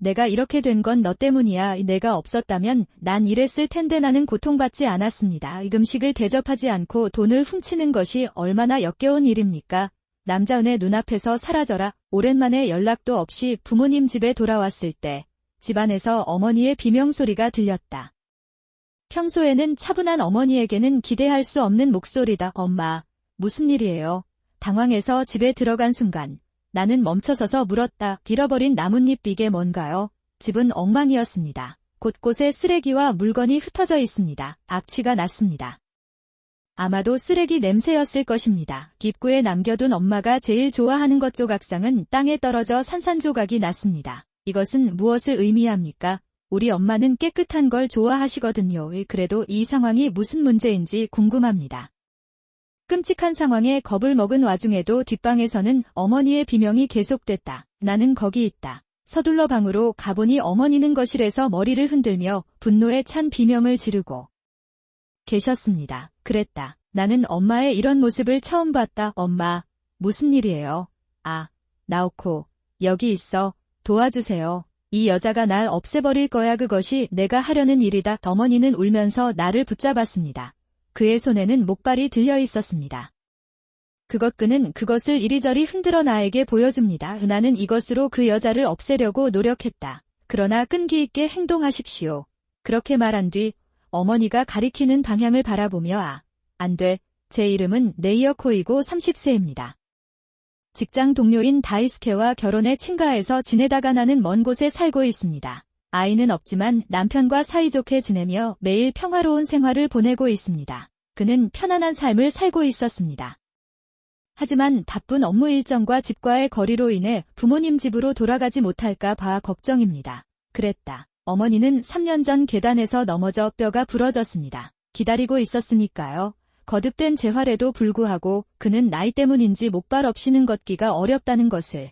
내가 이렇게 된 건 너 때문이야. 내가 없었다면 난 이랬을 텐데. 나는 고통받지 않았습니다. 음식을 대접하지 않고 돈을 훔치는 것이 얼마나 역겨운 일입니까? 남자은의 눈앞에서 사라져라. 오랜만에 연락도 없이 부모님 집에 돌아왔을 때 집안에서 어머니의 비명소리가 들렸다. 평소에는 차분한 어머니에게는 기대할 수 없는 목소리다. 엄마, 무슨 일이에요? 당황해서 집에 들어간 순간 나는 멈춰서서 물었다. 잃어버린 나뭇잎 이게 뭔가요? 집은 엉망이었습니다. 곳곳에 쓰레기와 물건이 흩어져 있습니다. 악취가 났습니다. 아마도 쓰레기 냄새였을 것입니다. 입구에 남겨둔 엄마가 제일 좋아하는 것 조각상은 땅에 떨어져 산산조각이 났습니다. 이것은 무엇을 의미합니까? 우리 엄마는 깨끗한 걸 좋아하시거든요. 그래도 이 상황이 무슨 문제인지 궁금합니다. 끔찍한 상황에 겁을 먹은 와중에도 뒷방에서는 어머니의 비명이 계속됐다. 나는 거기 있다. 서둘러 방으로 가보니 어머니는 거실에서 머리를 흔들며 분노에 찬 비명을 지르고 계셨습니다. 그랬다. 나는 엄마의 이런 모습을 처음 봤다. 엄마, 무슨 일이에요? 아, 나오코, 여기 있어. 도와주세요. 이 여자가 날 없애버릴 거야. 그것이 내가 하려는 일이다. 어머니는 울면서 나를 붙잡았습니다. 그의 손에는 목발이 들려 있었습니다. 그는 그것을 이리저리 흔들어 나에게 보여줍니다. 나는 이것으로 그 여자를 없애려고 노력했다. 그러나 끈기 있게 행동하십시오. 그렇게 말한 뒤 어머니가 가리키는 방향을 바라보며 안 돼. 제 이름은 네이어코이고 30세입니다. 직장 동료인 다이스케와 결혼해 친가에서 지내다가 나는 먼 곳에 살고 있습니다. 아이는 없지만 남편과 사이좋게 지내며 매일 평화로운 생활을 보내고 있습니다. 그는 편안한 삶을 살고 있었습니다. 하지만 바쁜 업무 일정과 집과의 거리로 인해 부모님 집으로 돌아가지 못할까 봐 걱정입니다. 그랬다. 어머니는 3년 전 계단에서 넘어져 뼈가 부러졌습니다. 기다리고 있었으니까요. 거듭된 재활에도 불구하고 그는 나이 때문인지 목발 없이는 걷기가 어렵다는 것을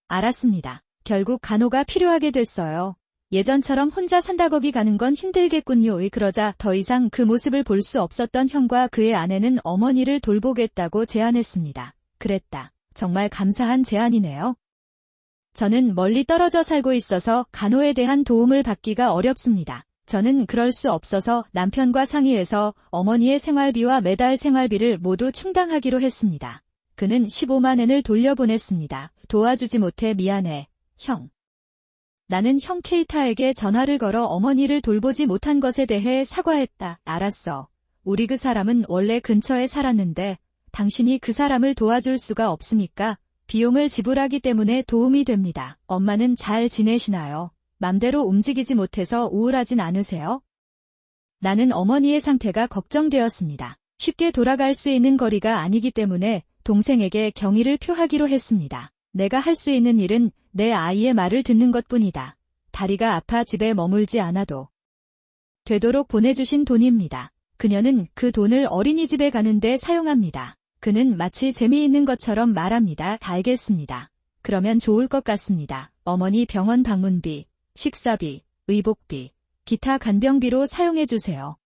알았습니다. 결국 간호가 필요하게 됐어요. 예전처럼 혼자 산다 거기 가는 건 힘들겠군요. 그러자 더 이상 그 모습을 볼 수 없었던 형과 그의 아내는 어머니를 돌보겠다고 제안했습니다. 그랬다. 정말 감사한 제안이네요. 저는 멀리 떨어져 살고 있어서 간호에 대한 도움을 받기가 어렵습니다. 저는 그럴 수 없어서 남편과 상의해서 어머니의 생활비와 매달 생활비를 모두 충당하기로 했습니다. 그는 15만 엔을 돌려보냈습니다. 도와주지 못해 미안해, 형. 나는 형 케이타에게 전화를 걸어 어머니를 돌보지 못한 것에 대해 사과했다. 알았어. 우리 그 사람은 원래 근처에 살았는데 당신이 그 사람을 도와줄 수가 없으니까 비용을 지불하기 때문에 도움이 됩니다. 엄마는 잘 지내시나요? 맘대로 움직이지 못해서 우울하진 않으세요? 나는 어머니의 상태가 걱정되었습니다. 쉽게 돌아갈 수 있는 거리가 아니기 때문에 동생에게 경의를 표하기로 했습니다. 내가 할 수 있는 일은 내 아이의 말을 듣는 것뿐이다. 다리가 아파 집에 머물지 않아도 되도록 보내주신 돈입니다. 그녀는 그 돈을 어린이집에 가는데 사용합니다. 그는 마치 재미있는 것처럼 말합니다. 알겠습니다. 그러면 좋을 것 같습니다. 어머니 병원 방문비, 식사비, 의복비, 기타 간병비로 사용해주세요.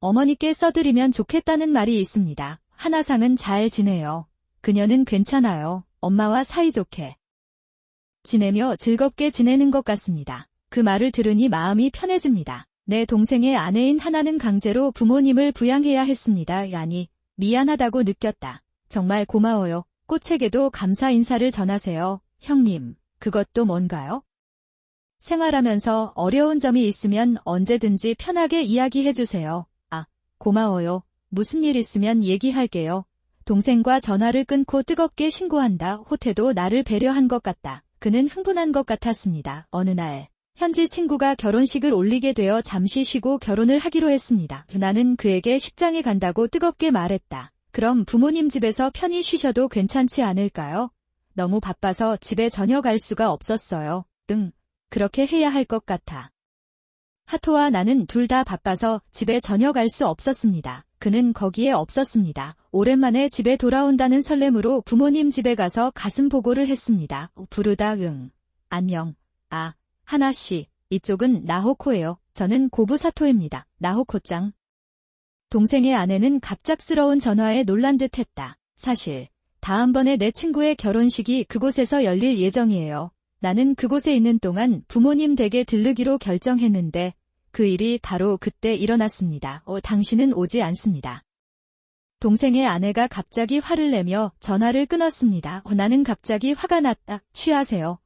어머니께 써드리면 좋겠다는 말이 있습니다. 하나상은 잘 지내요. 그녀는 괜찮아요. 엄마와 사이좋게 지내며 즐겁게 지내는 것 같습니다. 그 말을 들으니 마음이 편해집니다. 내 동생의 아내인 하나는 강제로 부모님을 부양해야 했습니다. 아니, 미안하다고 느꼈다. 정말 고마워요. 꽃에게도 감사 인사를 전하세요. 형님, 그것도 뭔가요? 생활하면서 어려운 점이 있으면 언제든지 편하게 이야기해주세요. 아, 고마워요. 무슨 일 있으면 얘기할게요. 동생과 전화를 끊고 뜨겁게 신고한다. 호태도 나를 배려한 것 같다. 그는 흥분한 것 같았습니다. 어느 날 현지 친구가 결혼식을 올리게 되어 잠시 쉬고 결혼을 하기로 했습니다. 나는 그에게 식장에 간다고 뜨겁게 말했다. 그럼 부모님 집에서 편히 쉬셔도 괜찮지 않을까요? 너무 바빠서 집에 전혀 갈 수가 없었어요. 그렇게 해야 할 것 같아. 하토와 나는 둘 다 바빠서 집에 전혀 갈 수 없었습니다. 그는 거기에 없었습니다. 오랜만에 집에 돌아온다는 설렘으로 부모님 집에 가서 가슴 보고를 했습니다. 부르다 안녕. 아, 하나씨, 이쪽은 나호코예요. 저는 고부사토입니다. 나호코짱. 동생의 아내는 갑작스러운 전화에 놀란 듯 했다. 사실 다음번에 내 친구의 결혼식이 그곳에서 열릴 예정이에요. 나는 그곳에 있는 동안 부모님 댁에 들르기로 결정했는데 그 일이 바로 그때 일어났습니다. 당신은 오지 않습니다. 동생의 아내가 갑자기 화를 내며 전화를 끊었습니다. 나는 갑자기 화가 났다. 취하세요.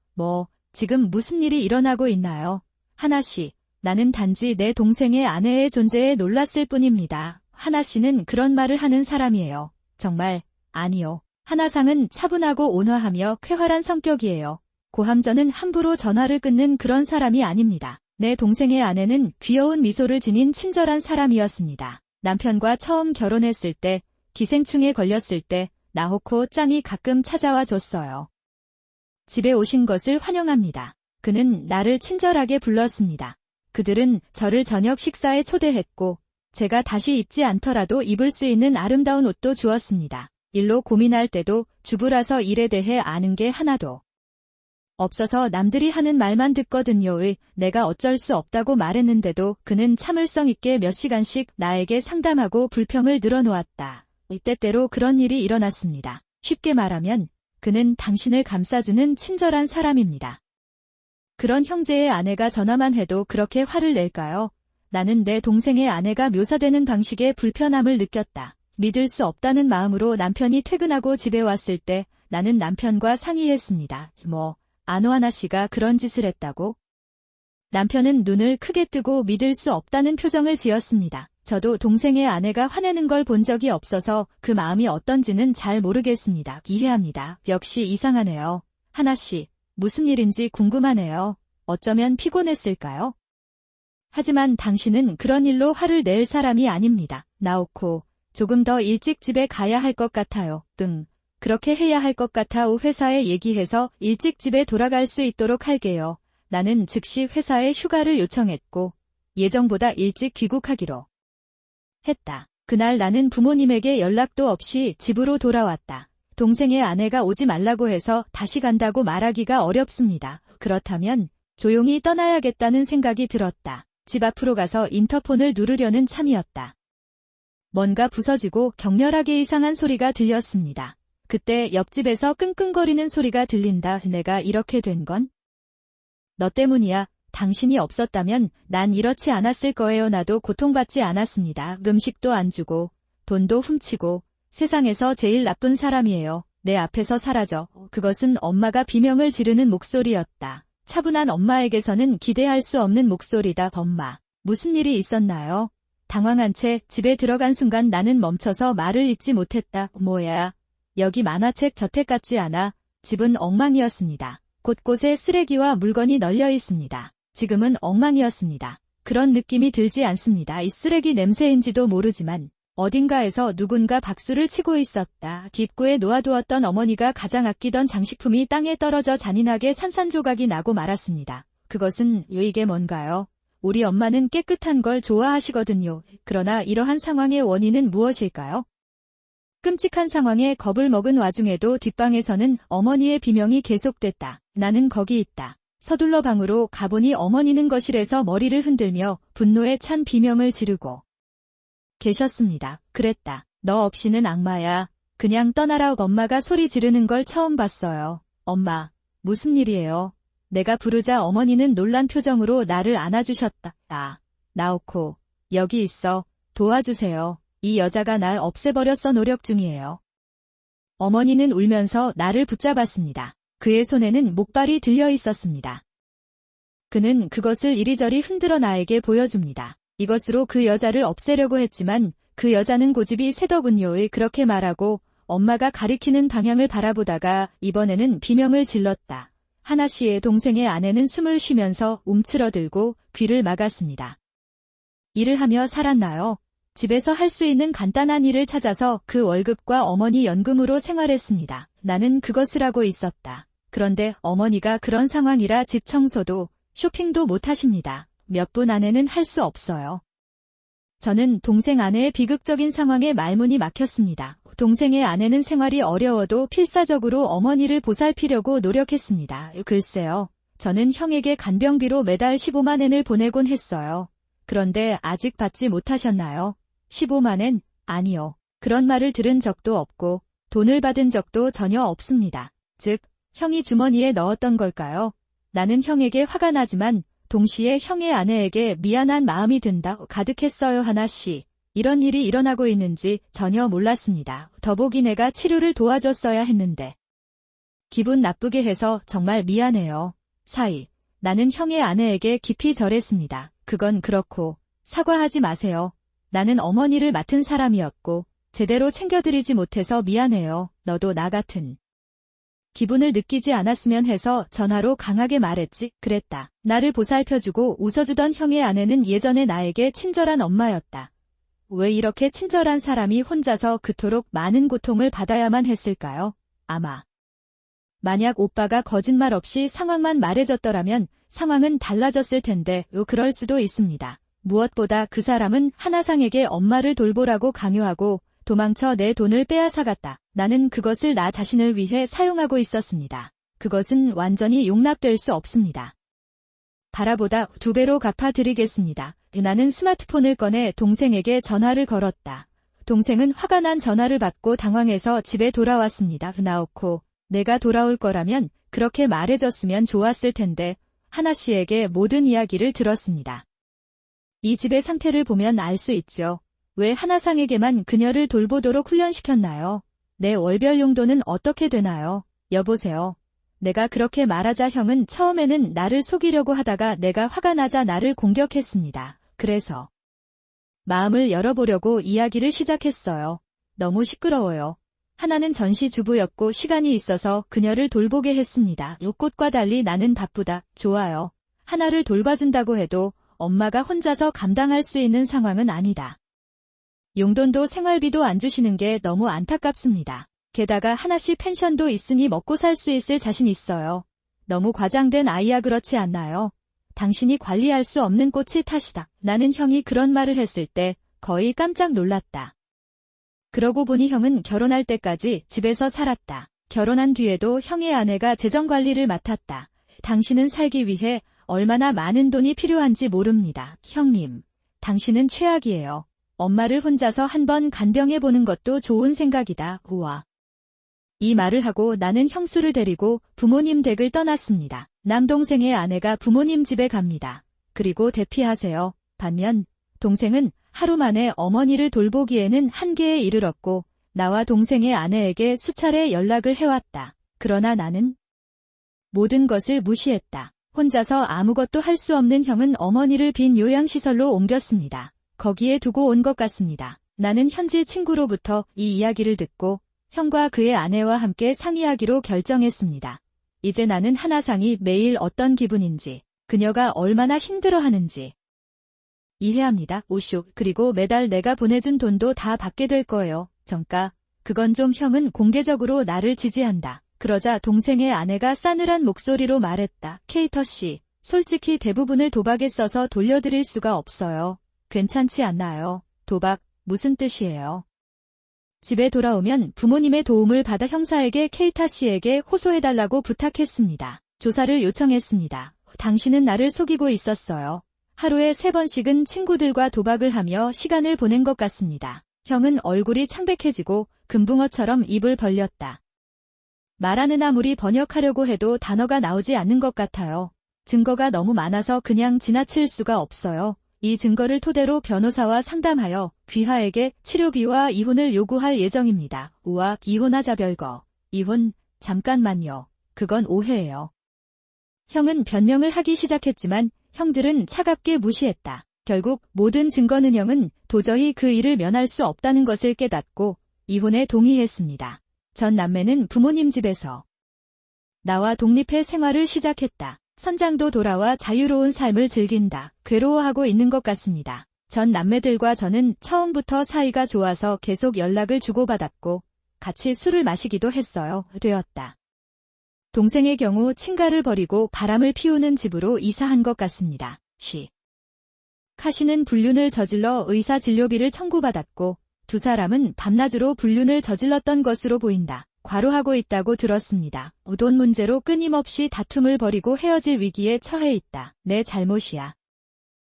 지금 무슨 일이 일어나고 있나요? 하나씨, 나는 단지 내 동생의 아내의 존재에 놀랐을 뿐입니다. 하나씨는 그런 말을 하는 사람이에요. 정말, 아니요. 하나상은 차분하고 온화하며 쾌활한 성격이에요. 고함전은 함부로 전화를 끊는 그런 사람이 아닙니다. 내 동생의 아내는 귀여운 미소를 지닌 친절한 사람이었습니다. 남편과 처음 결혼했을 때, 기생충에 걸렸을 때, 나호코 짱이 가끔 찾아와 줬어요. 집에 오신 것을 환영합니다. 그는 나를 친절하게 불렀습니다. 그들은 저를 저녁 식사에 초대했고, 제가 다시 입지 않더라도 입을 수 있는 아름다운 옷도 주었습니다. 일로 고민할 때도 주부라서 일에 대해 아는 게 하나도 없어서 남들이 하는 말만 듣거든요. 내가 어쩔 수 없다고 말했는데도 그는 참을성 있게 몇 시간씩 나에게 상담하고 불평을 늘어놓았다. 때때로 그런 일이 일어났습니다. 쉽게 말하면 그는 당신을 감싸주는 친절한 사람입니다. 그런 형제의 아내가 전화만 해도 그렇게 화를 낼까요? 나는 내 동생의 아내가 묘사되는 방식에 불편함을 느꼈다. 믿을 수 없다는 마음으로 남편이 퇴근하고 집에 왔을 때 나는 남편과 상의했습니다. 안호하나 씨가 그런 짓을 했다고? 남편은 눈을 크게 뜨고 믿을 수 없다는 표정을 지었습니다. 저도 동생의 아내가 화내는 걸 본 적이 없어서 그 마음이 어떤지는 잘 모르겠습니다. 이해합니다. 역시 이상하네요. 하나 씨, 무슨 일인지 궁금하네요. 어쩌면 피곤했을까요? 하지만 당신은 그런 일로 화를 낼 사람이 아닙니다. 나오코, 조금 더 일찍 집에 가야 할 것 같아요. 그렇게 해야 할 것 같아 회사에 얘기해서 일찍 집에 돌아갈 수 있도록 할게요. 나는 즉시 회사에 휴가를 요청했고 예정보다 일찍 귀국하기로 했다. 그날 나는 부모님에게 연락도 없이 집으로 돌아왔다. 동생의 아내가 오지 말라고 해서 다시 간다고 말하기가 어렵습니다. 그렇다면 조용히 떠나야겠다는 생각이 들었다. 집 앞으로 가서 인터폰을 누르려는 참이었다. 뭔가 부서지고 격렬하게 이상한 소리가 들렸습니다. 그때 옆집에서 끙끙거리는 소리가 들린다. 내가 이렇게 된 건? 너 때문이야. 당신이 없었다면 난 이렇지 않았을 거예요. 나도 고통받지 않았습니다. 음식도 안 주고 돈도 훔치고 세상에서 제일 나쁜 사람이에요. 내 앞에서 사라져. 그것은 엄마가 비명을 지르는 목소리였다. 차분한 엄마에게서는 기대할 수 없는 목소리다. 엄마, 무슨 일이 있었나요? 당황한 채 집에 들어간 순간 나는 멈춰서 말을 잇지 못했다. 뭐야? 여기 만화책 저택 같지 않아? 집은 엉망이었습니다. 곳곳에 쓰레기와 물건이 널려 있습니다. 지금은 엉망이었습니다. 그런 느낌이 들지 않습니다. 이 쓰레기 냄새인지도 모르지만 어딘가에서 누군가 박수를 치고 있었다. 깁구에 놓아두었던 어머니가 가장 아끼던 장식품이 땅에 떨어져 잔인하게 산산조각이 나고 말았습니다. 그것은 이게 뭔가요? 우리 엄마는 깨끗한 걸 좋아하시거든요. 그러나 이러한 상황의 원인은 무엇일까요? 끔찍한 상황에 겁을 먹은 와중에도 뒷방에서는 어머니의 비명이 계속됐다. 나는 거기 있다. 서둘러 방으로 가보니 어머니는 거실에서 머리를 흔들며 분노에 찬 비명을 지르고 계셨습니다. 그랬다. 너 없이는 악마야. 그냥 떠나라. 엄마가 소리 지르는 걸 처음 봤어요. 엄마, 무슨 일이에요? 내가 부르자 어머니는 놀란 표정으로 나를 안아주셨다. 나오코, 여기 있어. 도와주세요. 이 여자가 날 없애버렸어. 노력 중이에요. 어머니는 울면서 나를 붙잡았습니다. 그의 손에는 목발이 들려 있었습니다. 그는 그것을 이리저리 흔들어 나에게 보여줍니다. 이것으로 그 여자를 없애려고 했지만 그 여자는 고집이 세더군요. 그렇게 말하고 엄마가 가리키는 방향을 바라보다가 이번에는 비명을 질렀다. 하나 씨의 동생의 아내는 숨을 쉬면서 움츠러들고 귀를 막았습니다. 일을 하며 살았나요? 집에서 할 수 있는 간단한 일을 찾아서 그 월급과 어머니 연금으로 생활했습니다. 나는 그것을 하고 있었다. 그런데 어머니가 그런 상황이라 집 청소도 쇼핑도 못 하십니다. 몇 분 안에는 할 수 없어요. 저는 동생 아내의 비극적인 상황에 말문이 막혔습니다. 동생의 아내는 생활이 어려워도 필사적으로 어머니를 보살피려고 노력했습니다. 글쎄요. 저는 형에게 간병비로 매달 15만 엔을 보내곤 했어요. 그런데 아직 받지 못하셨나요? 15만 엔? 아니요. 그런 말을 들은 적도 없고 돈을 받은 적도 전혀 없습니다. 즉, 형이 주머니에 넣었던 걸까요? 나는 형에게 화가 나지만 동시에 형의 아내에게 미안한 마음이 든다 가득했어요. 하나씨. 이런 일이 일어나고 있는지 전혀 몰랐습니다. 더보기 내가 치료를 도와줬어야 했는데. 기분 나쁘게 해서 정말 미안해요. 사이. 나는 형의 아내에게 깊이 절했습니다. 그건 그렇고 사과하지 마세요. 나는 어머니를 맡은 사람이었고 제대로 챙겨드리지 못해서 미안해요. 너도 나 같은 기분을 느끼지 않았으면 해서 전화로 강하게 말했지. 그랬다. 나를 보살펴주고 웃어주던 형의 아내는 예전에 나에게 친절한 엄마였다. 왜 이렇게 친절한 사람이 혼자서 그토록 많은 고통을 받아야만 했을까요? 아마 만약 오빠가 거짓말 없이 상황만 말해줬더라면 상황은 달라졌을 텐데 그럴 수도 있습니다. 무엇보다 그 사람은 하나상에게 엄마를 돌보라고 강요하고 도망쳐 내 돈을 빼앗아갔다. 나는 그것을 나 자신을 위해 사용하고 있었습니다. 그것은 완전히 용납될 수 없습니다. 바라보다 2배로 갚아드리겠습니다. 나는 스마트폰을 꺼내 동생에게 전화를 걸었다. 동생은 화가 난 전화를 받고 당황해서 집에 돌아왔습니다. 나오코, 내가 돌아올 거라면 그렇게 말해줬으면 좋았을 텐데 하나씨에게 모든 이야기를 들었습니다. 이 집의 상태를 보면 알 수 있죠. 왜 하나상에게만 그녀를 돌보도록 훈련시켰나요? 내 월별 용도는 어떻게 되나요? 여보세요. 내가 그렇게 말하자 형은 처음에는 나를 속이려고 하다가 내가 화가 나자 나를 공격했습니다. 그래서 마음을 열어보려고 이야기를 시작했어요. 너무 시끄러워요. 하나는 전시주부였고 시간이 있어서 그녀를 돌보게 했습니다. 꽃과 달리 나는 바쁘다. 좋아요. 하나를 돌봐준다고 해도 엄마가 혼자서 감당할 수 있는 상황은 아니다. 용돈도 생활비도 안 주시는 게 너무 안타깝습니다. 게다가 하나씩 펜션도 있으니 먹고 살 수 있을 자신 있어요. 너무 과장된 아이야 그렇지 않나요? 당신이 관리할 수 없는 꽃이 탓이다. 나는 형이 그런 말을 했을 때 거의 깜짝 놀랐다. 그러고 보니 형은 결혼할 때까지 집에서 살았다. 결혼한 뒤에도 형의 아내가 재정관리를 맡았다. 당신은 살기 위해 얼마나 많은 돈이 필요한지 모릅니다. 형님, 당신은 최악이에요. 엄마를 혼자서 한번 간병해보는 것도 좋은 생각이다. 우와. 이 말을 하고 나는 형수를 데리고 부모님 댁을 떠났습니다. 남동생의 아내가 부모님 집에 갑니다. 그리고 대피하세요. 반면 동생은 하루 만에 어머니를 돌보기에는 한계에 이르렀고 나와 동생의 아내에게 수차례 연락을 해왔다. 그러나 나는 모든 것을 무시했다. 혼자서 아무것도 할 수 없는 형은 어머니를 빈 요양시설로 옮겼습니다. 거기에 두고 온 것 같습니다. 나는 현지 친구로부터 이 이야기를 듣고 형과 그의 아내와 함께 상의하기로 결정했습니다. 이제 나는 하나상이 매일 어떤 기분인지, 그녀가 얼마나 힘들어하는지 이해합니다. 오쇼. 그리고 매달 내가 보내준 돈도 다 받게 될 거예요. 정가. 그건 좀 형은 공개적으로 나를 지지한다. 그러자 동생의 아내가 싸늘한 목소리로 말했다. 케이터 씨, 솔직히 대부분을 도박에 써서 돌려드릴 수가 없어요. 괜찮지 않나요? 도박, 무슨 뜻이에요? 집에 돌아오면 부모님의 도움을 받아 형사에게 케이타 씨에게 호소해달라고 부탁했습니다. 조사를 요청했습니다. 당신은 나를 속이고 있었어요. 하루에 3번씩은 친구들과 도박을 하며 시간을 보낸 것 같습니다. 형은 얼굴이 창백해지고 금붕어처럼 입을 벌렸다. 말하는 아무리 번역하려고 해도 단어가 나오지 않는 것 같아요. 증거가 너무 많아서 그냥 지나칠 수가 없어요. 이 증거를 토대로 변호사와 상담하여 귀하에게 치료비와 이혼을 요구할 예정입니다. 우와, 이혼하자 별거. 이혼, 잠깐만요. 그건 오해예요. 형은 변명을 하기 시작했지만 형들은 차갑게 무시했다. 결국 모든 증거는 형은 도저히 그 일을 면할 수 없다는 것을 깨닫고 이혼에 동의했습니다. 전 남매는 부모님 집에서 나와 독립해 생활을 시작했다. 선장도 돌아와 자유로운 삶을 즐긴다. 괴로워하고 있는 것 같습니다. 전 남매들과 저는 처음부터 사이가 좋아서 계속 연락을 주고받았고 같이 술을 마시기도 했어요. 되었다. 동생의 경우 친가를 버리고 바람을 피우는 집으로 이사한 것 같습니다. 카시는 불륜을 저질러 의사 진료비를 청구받았고 두 사람은 밤낮으로 불륜을 저질렀던 것으로 보인다. 과로하고 있다고 들었습니다. 돈 문제로 끊임없이 다툼을 벌이고 헤어질 위기에 처해 있다. 내 잘못이야.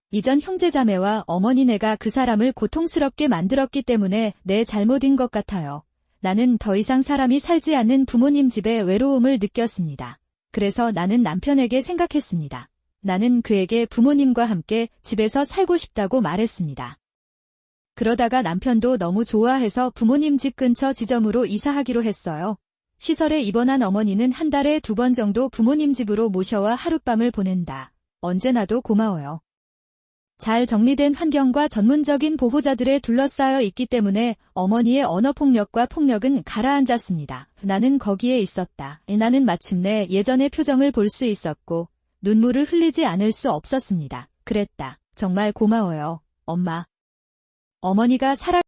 이전 형제자매와 어머니네가 그 사람을 고통스럽게 만들었기 때문에 내 잘못인 것 같아요. 나는 더 이상 사람이 살지 않는 부모님 집의 외로움을 느꼈습니다. 그래서 나는 남편에게 생각했습니다. 나는 그에게 부모님과 함께 집에서 살고 싶다고 말했습니다. 그러다가 남편도 너무 좋아해서 부모님 집 근처 지점으로 이사하기로 했어요. 시설에 입원한 어머니는 한 달에 2번 정도 부모님 집으로 모셔와 하룻밤을 보낸다. 언제나도 고마워요. 잘 정리된 환경과 전문적인 보호자들에 둘러싸여 있기 때문에 어머니의 언어폭력과 폭력은 가라앉았습니다. 나는 거기에 있었다. 나는 마침내 예전의 표정을 볼 수 있었고 눈물을 흘리지 않을 수 없었습니다. 그랬다. 정말 고마워요, 엄마. 어머니가 살아